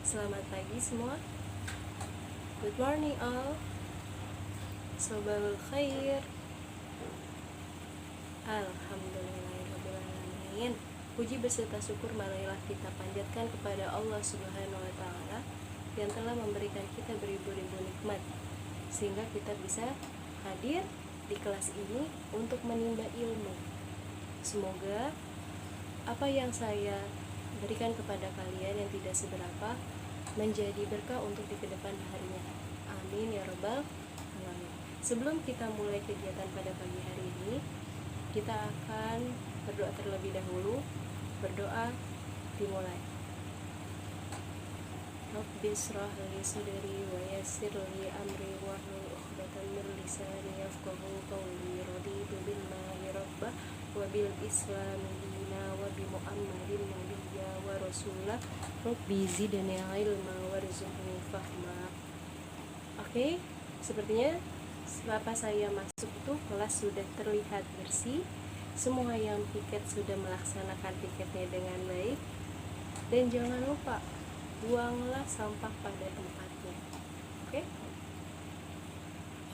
Selamat pagi semua. Good morning all. Sobahul khair. Alhamdulillahirrahmanirrahim. Puji beserta syukur marilah kita panjatkan kepada Allah Subhanahu wa Ta'ala yang telah memberikan kita beribu-ribu nikmat sehingga kita bisa hadir di kelas ini untuk menimba ilmu. Semoga apa yang saya berikan kepada kalian yang tidak seberapa menjadi berkah untuk di kedepan harinya. Amin ya rabbal alamin. Sebelum kita mulai kegiatan pada pagi hari ini, kita akan berdoa terlebih dahulu. Berdoa dimulai. Rabbi shrah li sadri wa yassir li amri wahlul 'uqdatam min lisani yafqahu qawli. Raditu billahi rabba wa bil islam dina wa bi muhammadin nabiyya wa rasulah. Rabbi zidni ilma warzuqni fahma. Oke, sepertinya setelah saya masuk itu kelas sudah terlihat bersih. Semua yang piket sudah melaksanakan piketnya dengan baik. Dan jangan lupa buanglah sampah pada tempatnya.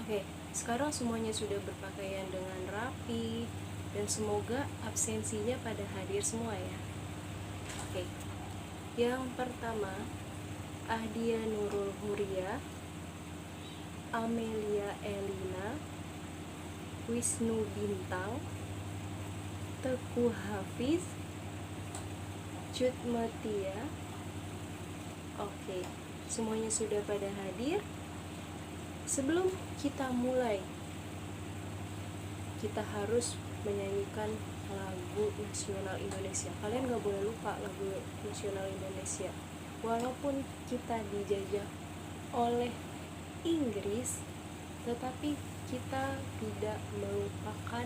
Oke, sekarang semuanya sudah berpakaian dengan rapi dan semoga absensinya pada hadir semua ya. Oke. Yang pertama, Ahdia Nurul Huria, Amelia Elina, Wisnu Bintang, Teguh Hafiz, Cut Matia. Oke, semuanya sudah pada hadir. Sebelum kita mulai, kita harus menyanyikan lagu nasional Indonesia. Kalian gak boleh lupa lagu nasional Indonesia. Walaupun kita dijajah oleh Inggris, tetapi kita tidak melupakan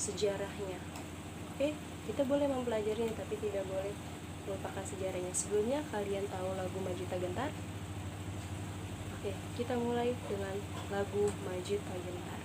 sejarahnya. Kita boleh mempelajarinya tapi tidak boleh melupakan sejarahnya. Sebelumnya kalian tahu lagu Maju Tak Gentar? Kita mulai dengan lagu Maju Tak Gentar.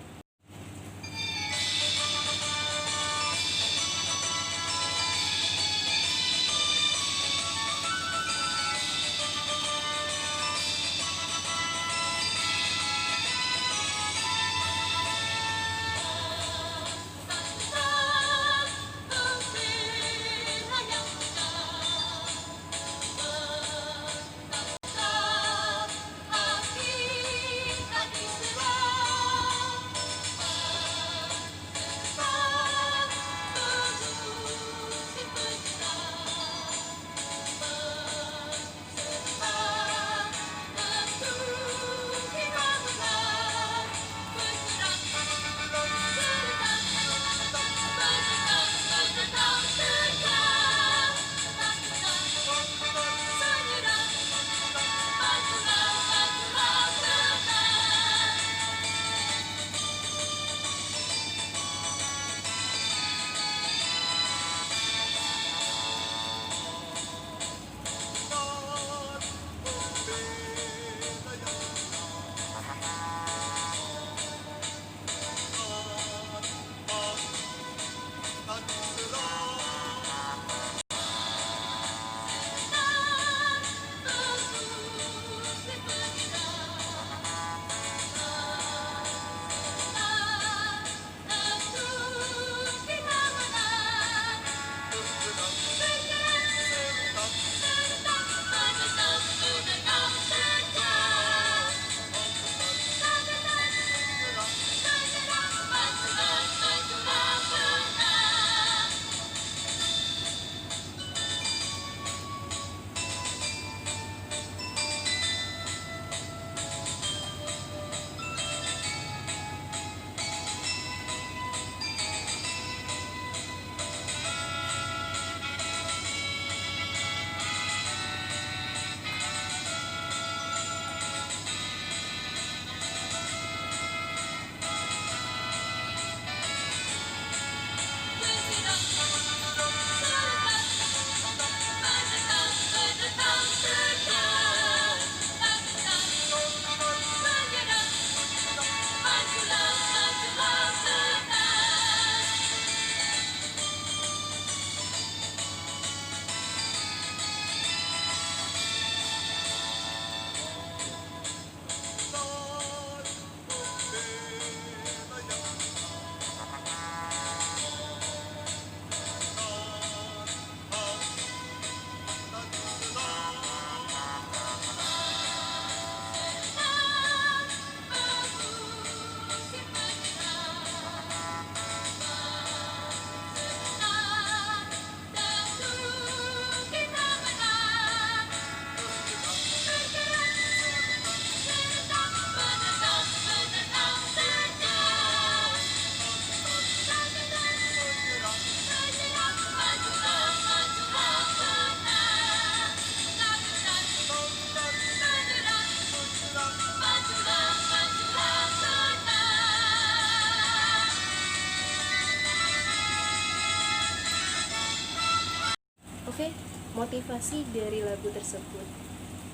Oke, motivasi dari lagu tersebut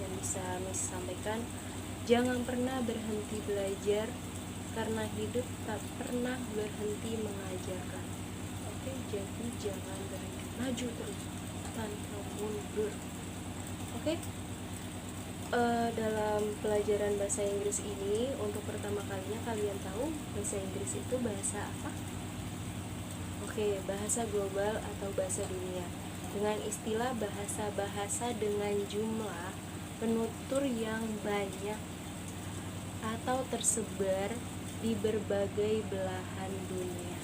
yang bisa Miss sampaikan, jangan pernah berhenti belajar karena hidup tak pernah berhenti mengajarkan. Oke, jadi jangan berhenti, maju terus tanpa mundur. Oke, dalam pelajaran bahasa Inggris ini untuk pertama kalinya kalian tahu bahasa Inggris itu bahasa apa? Oke, bahasa global atau bahasa dunia, dengan istilah bahasa-bahasa dengan jumlah penutur yang banyak atau tersebar di berbagai belahan dunia.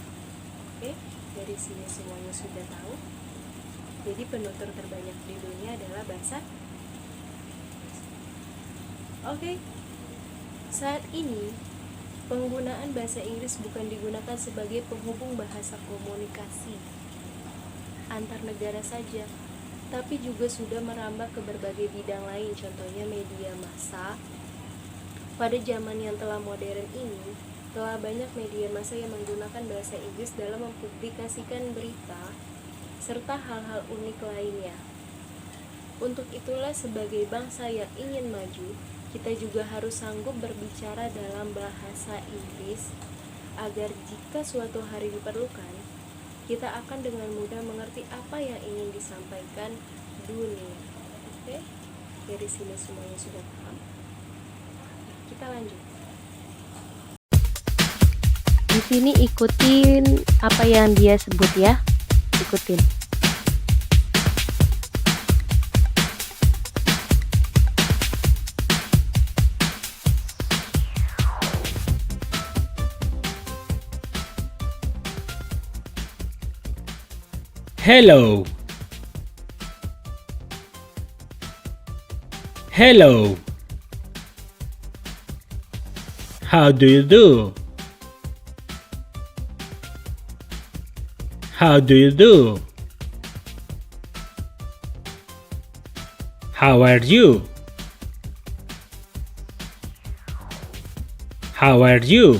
Oke, dari sini semuanya sudah tahu. Jadi penutur terbanyak di dunia adalah bahasa. Oke, saat ini penggunaan bahasa Inggris bukan digunakan sebagai penghubung bahasa komunikasi antar negara saja, tapi juga sudah merambah ke berbagai bidang lain, contohnya media massa. Pada zaman yang telah modern ini, telah banyak media massa yang menggunakan bahasa Inggris dalam mempublikasikan berita serta hal-hal unik lainnya. Untuk itulah sebagai bangsa yang ingin maju, kita juga harus sanggup berbicara dalam bahasa Inggris agar jika suatu hari diperlukan, kita akan dengan mudah mengerti apa yang ingin disampaikan dunia. Oke, dari sini semuanya sudah paham. Kita lanjut. Di sini ikutin apa yang dia sebut ya. Ikutin. Hello. Hello. How do you do? How do you do? How are you? How are you?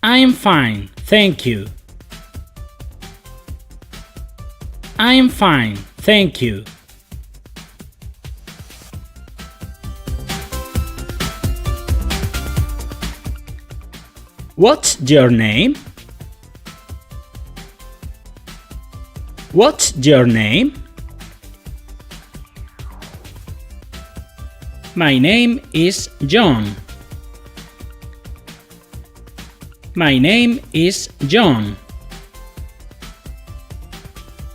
I'm fine, thank you. I'm fine, thank you. What's your name? What's your name? My name is John. My name is John.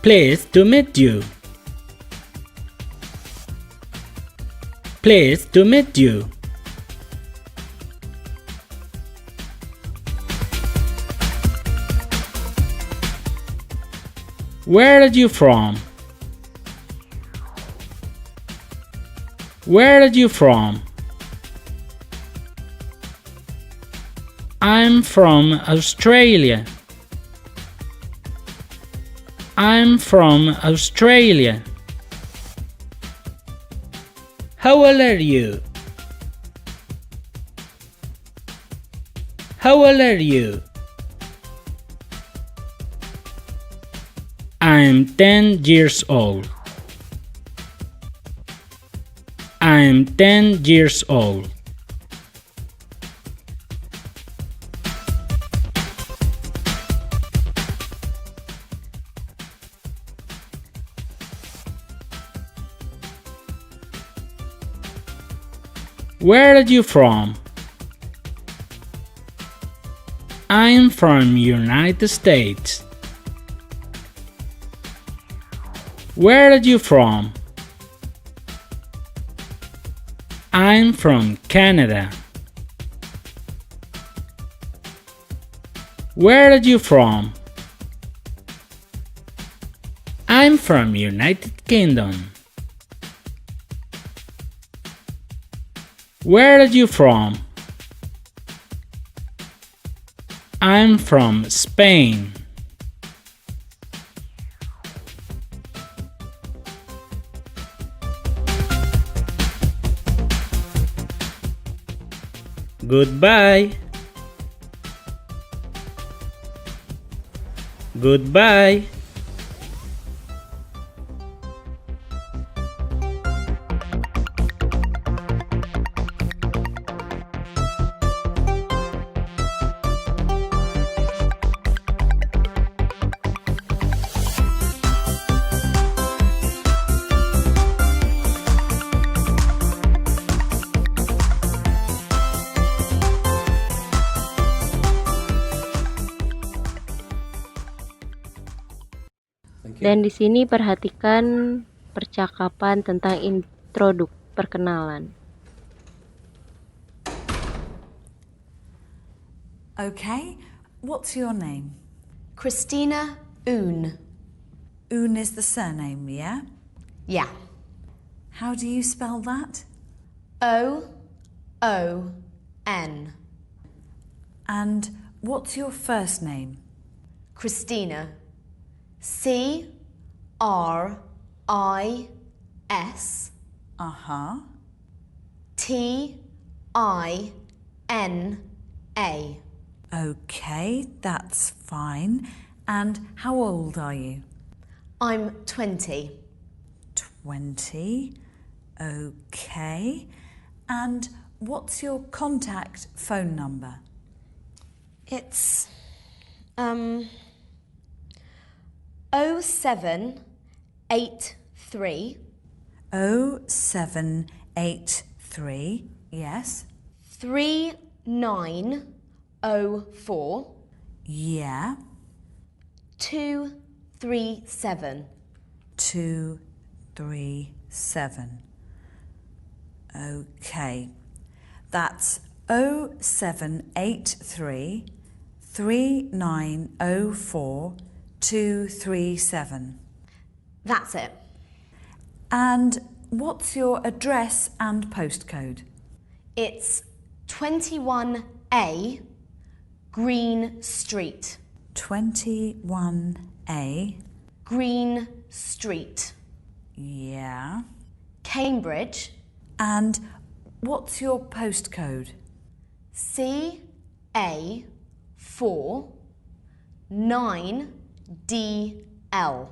Pleased to meet you. Pleased to meet you. Where are you from? Where are you from? I'm from Australia. I'm from Australia. How old are you? How old are you? I'm 10 years old. I'm 10 years old. Where are you from? I'm from United States. Where are you from? I'm from Canada. Where are you from? I'm from United Kingdom. Where are you from? I'm from Spain. Goodbye. Goodbye. Dan di sini perhatikan percakapan tentang introduk, perkenalan. Okay, what's your name? Christina Oon. Oon is the surname, yeah? Yeah. How do you spell that? O-O-N. And what's your first name? Christina. C-R-I-S. Uh-huh. T-I-N-A. Okay, that's fine. And how old are you? I'm 20. 20. Okay. And what's your contact phone number? It's 0783 0783, yes. 3904 Yeah. 237. 237. Okay. That's 0783 3904 237. That's it. And what's your address and postcode? It's 21A Green Street. 21A. Green Street. Yeah. Cambridge. And what's your postcode? CA4 9DL.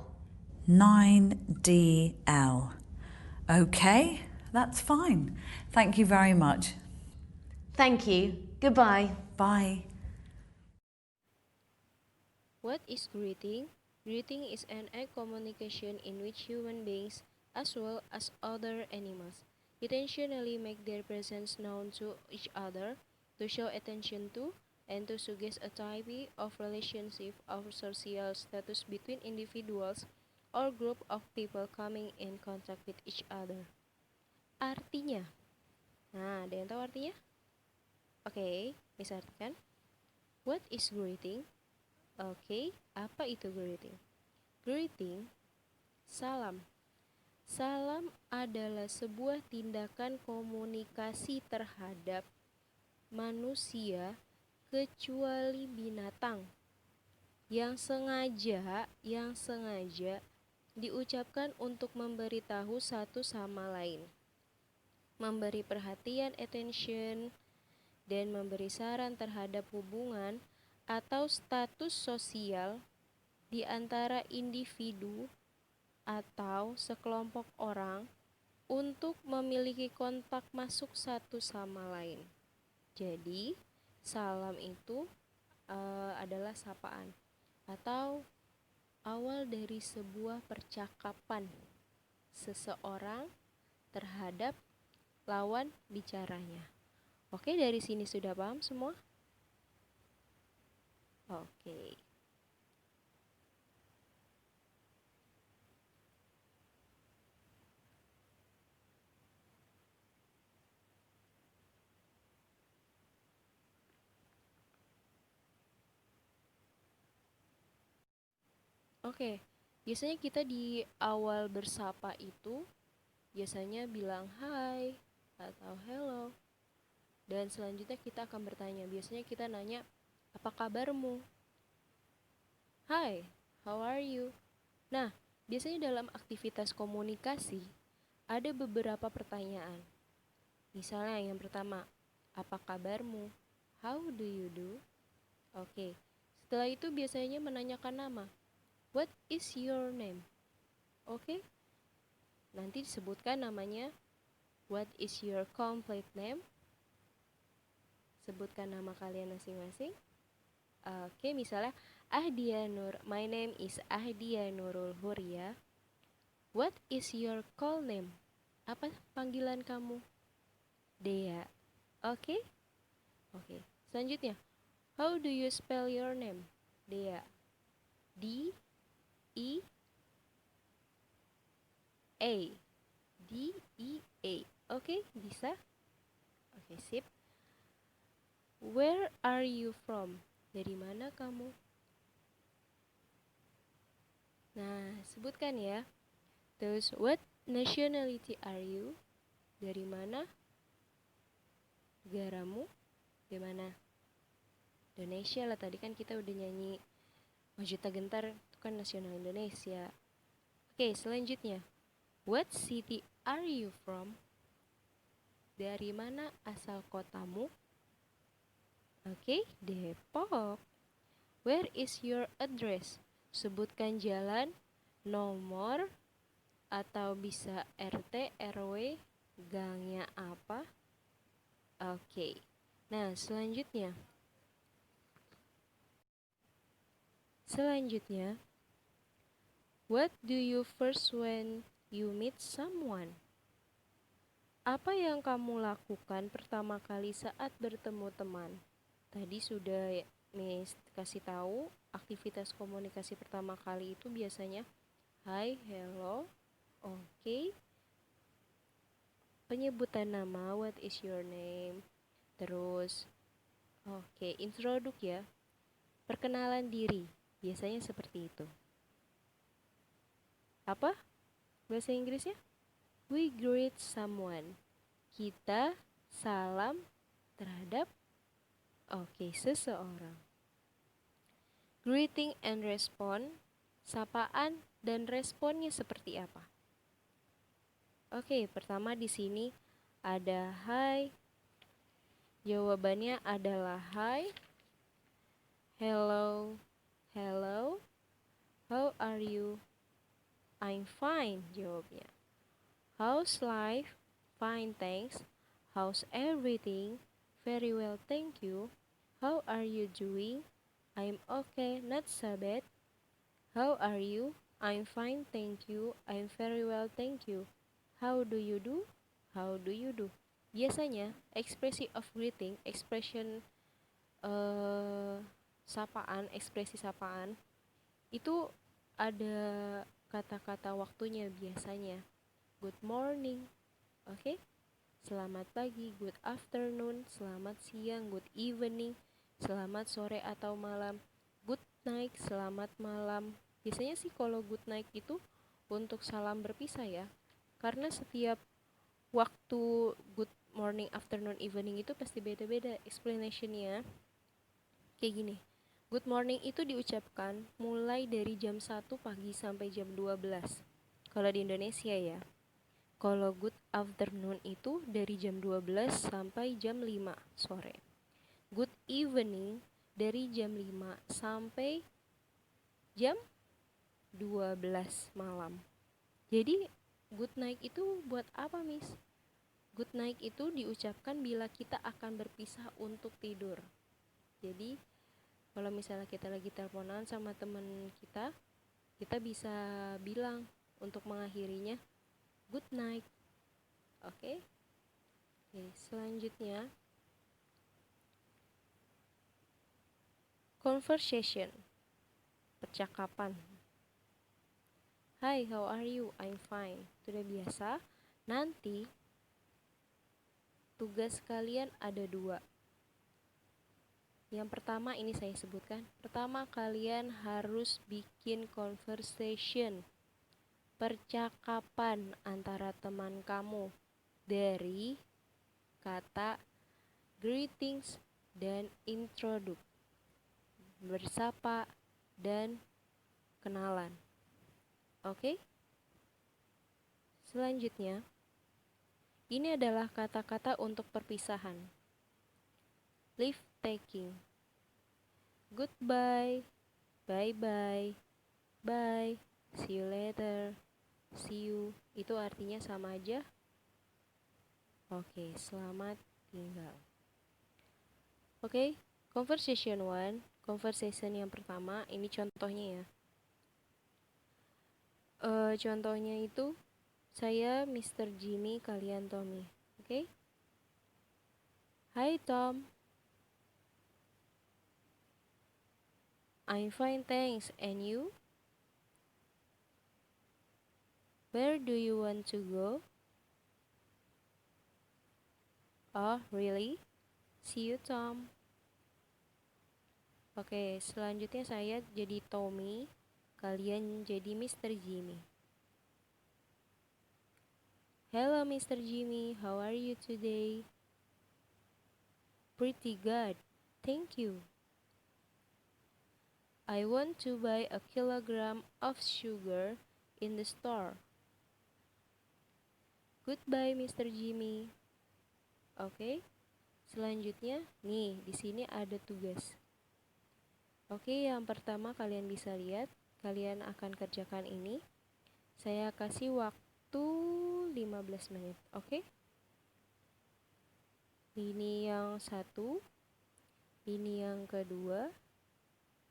9DL. Okay, that's fine. Thank you very much. Thank you. Goodbye. Bye. What is greeting? Greeting is an act communication in which human beings, as well as other animals, intentionally make their presence known to each other, to show attention to, and to suggest a type of relationship or social status between individuals or group of people coming in contact with each other. Artinya, nah, ada yang tahu artinya? Oke, bisa artikan. What is greeting? Oke, apa itu greeting? Greeting, salam. Salam adalah sebuah tindakan komunikasi terhadap manusia kecuali binatang yang sengaja diucapkan untuk memberitahu satu sama lain, memberi perhatian attention, dan memberi saran terhadap hubungan atau status sosial di antara individu atau sekelompok orang untuk memiliki kontak masuk satu sama lain. Jadi, salam itu adalah sapaan atau awal dari sebuah percakapan seseorang terhadap lawan bicaranya. Oke, dari sini sudah paham semua? Oke. Oke, biasanya kita di awal bersapa itu biasanya bilang hai atau hello. Dan selanjutnya kita akan bertanya. Biasanya kita nanya, apa kabarmu? Hi, how are you? Nah, biasanya dalam aktivitas komunikasi ada beberapa pertanyaan. Misalnya yang pertama, apa kabarmu? How do you do? Oke, Setelah itu biasanya menanyakan nama. What is your name? Oke. Nanti disebutkan namanya. What is your complete name? Sebutkan nama kalian masing-masing. Oke, misalnya Ahdia Nur. My name is Ahdia Nurul Huria. What is your call name? Apa panggilan kamu? Dea. Oke? Oke. Selanjutnya, how do you spell your name? Dea. D E A. D E A. Oke, bisa? Oke, sip. Where are you from? Dari mana kamu? Nah, sebutkan ya. Terus, what nationality are you? Dari mana? Negaramu? Dari mana? Indonesia lah, tadi kan kita udah nyanyi Majuta Gentar, itu kan nasional Indonesia. Oke, selanjutnya. What city are you from? Dari mana asal kotamu? Oke, Depok. Where is your address? Sebutkan jalan, nomor, atau bisa RT, RW, gangnya apa. Oke. Nah, selanjutnya. What do you first when you meet someone? Apa yang kamu lakukan pertama kali saat bertemu teman? Tadi sudah Miss kasih tahu, aktivitas komunikasi pertama kali itu biasanya hi, hello, oke. Penyebutan nama, what is your name? Terus, oke, introduk ya. Perkenalan diri, biasanya seperti itu. Apa bahasa Inggrisnya? We greet someone. Kita salam terhadap seseorang. Greeting and respond, sapaan dan responnya seperti apa? Oke, pertama di sini ada hi. Jawabannya adalah hi. Hello. Hello. How are you? I'm fine, jawabnya. How's life? Fine, thanks. How's everything? Very well, thank you. How are you doing? I'm okay, not so bad. How are you? I'm fine, thank you. I'm very well, thank you. How do you do? How do you do? Biasanya, ekspresi of greeting, ekspresi sapaan, itu ada kata-kata waktunya biasanya. Good morning, oke? Selamat pagi, good afternoon, selamat siang, good evening, selamat sore atau malam, good night, selamat malam. Biasanya sih kalau good night itu untuk salam berpisah ya. Karena setiap waktu good morning, afternoon, evening itu pasti beda-beda explanationnya. Kayak gini. Good morning itu diucapkan mulai dari jam 1 pagi sampai jam 12. Kalau di Indonesia ya. Kalau good afternoon itu dari jam 12 sampai jam 5 sore. Good evening dari jam 5 sampai jam 12 malam. Jadi good night itu buat apa, Miss? Good night itu diucapkan bila kita akan berpisah untuk tidur. Jadi kalau misalnya kita lagi teleponan sama teman kita bisa bilang untuk mengakhirinya good night. Oke, selanjutnya conversation, percakapan. Hi, how are you? I'm fine. Sudah biasa. Nanti tugas kalian ada 2. Yang pertama ini saya sebutkan. Pertama, kalian harus bikin conversation, percakapan antara teman kamu dari kata greetings dan introduce, bersapa dan kenalan. Oke? Selanjutnya, ini adalah kata-kata untuk perpisahan. Leave taking. goodbye, bye-bye, bye, see you later, see you. Itu artinya sama aja. Oke, selamat tinggal. Oke, conversation 1. Conversation yang pertama, ini contohnya ya. Contohnya itu, saya Mr. Jimmy, kalian Tommy. Oke? Hi Tom. I'm fine, thanks. And you? Where do you want to go? Oh, really? See you, Tom. Oke, selanjutnya saya jadi Tommy, kalian jadi Mr. Jimmy. Hello, Mr. Jimmy. How are you today? Pretty good. Thank you. I want to buy a kilogram of sugar in the store. Goodbye, Mr. Jimmy. Oke. Selanjutnya, nih, di sini ada tugas. Oke, yang pertama kalian bisa lihat, kalian akan kerjakan ini. Saya kasih waktu 15 menit, oke? Ini yang satu, ini yang kedua,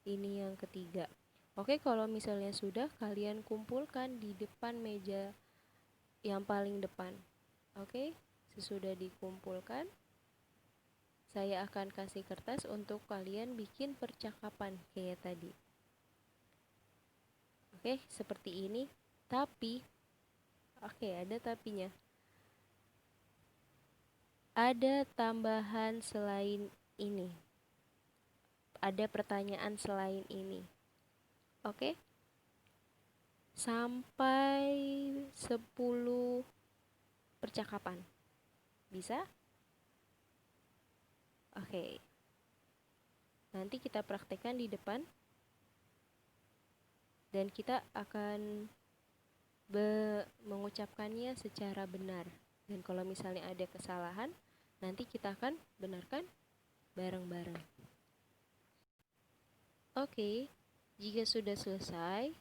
ini yang ketiga. Oke, kalau misalnya sudah, kalian kumpulkan di depan meja yang paling depan. Oke, sesudah dikumpulkan, saya akan kasih kertas untuk kalian bikin percakapan kayak tadi. Oke, seperti ini. Tapi, oke, ada tapinya. Ada tambahan selain ini. Ada pertanyaan selain ini. Oke? Sampai 10 percakapan. Bisa? Oke. Nanti kita praktekkan di depan. Dan kita akan mengucapkannya secara benar. Dan kalau misalnya ada kesalahan, nanti kita akan benarkan bareng-bareng. Oke, jika sudah selesai,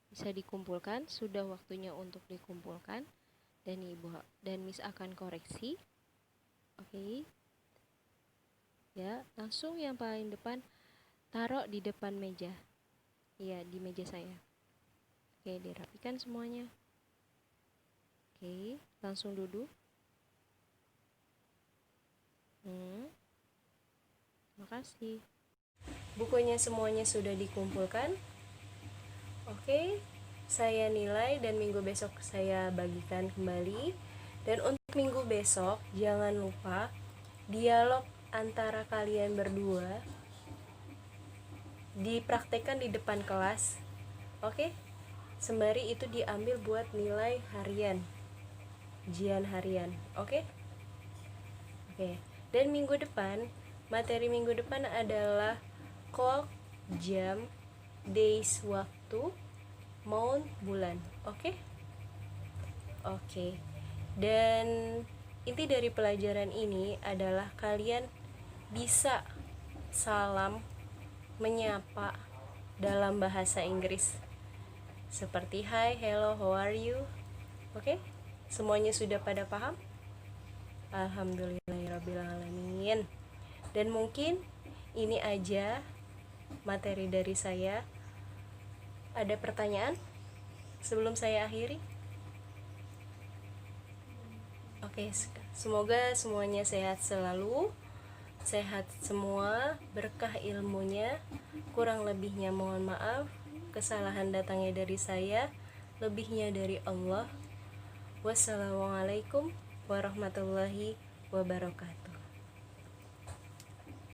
bisa dikumpulkan, sudah waktunya untuk dikumpulkan, dan Miss akan koreksi. Oke. Ya, langsung yang paling depan, taruh di depan meja. Iya, di meja saya. Oke, dirapikan semuanya. Oke, langsung duduk. Makasih. Bukunya semuanya sudah dikumpulkan. Oke, saya nilai dan minggu besok saya bagikan kembali. Dan untuk minggu besok, jangan lupa dialog antara kalian berdua dipraktekkan di depan kelas. Oke, sembari itu diambil buat nilai harian, ujian harian. Oke. Dan minggu depan, materi minggu depan adalah clock, jam, days, waktu, month, bulan. Oke. Dan inti dari pelajaran ini adalah kalian bisa salam menyapa dalam bahasa Inggris seperti hi, hello, how are you. Oke? Semuanya sudah pada paham? Alhamdulillahirrabbilalamin. Dan mungkin ini aja materi dari saya. Ada pertanyaan sebelum saya akhiri? Oke, semoga semuanya sehat selalu, sehat semua, berkah ilmunya. Kurang lebihnya mohon maaf, kesalahan datangnya dari saya, lebihnya dari Allah. Wassalamualaikum warahmatullahi wabarakatuh.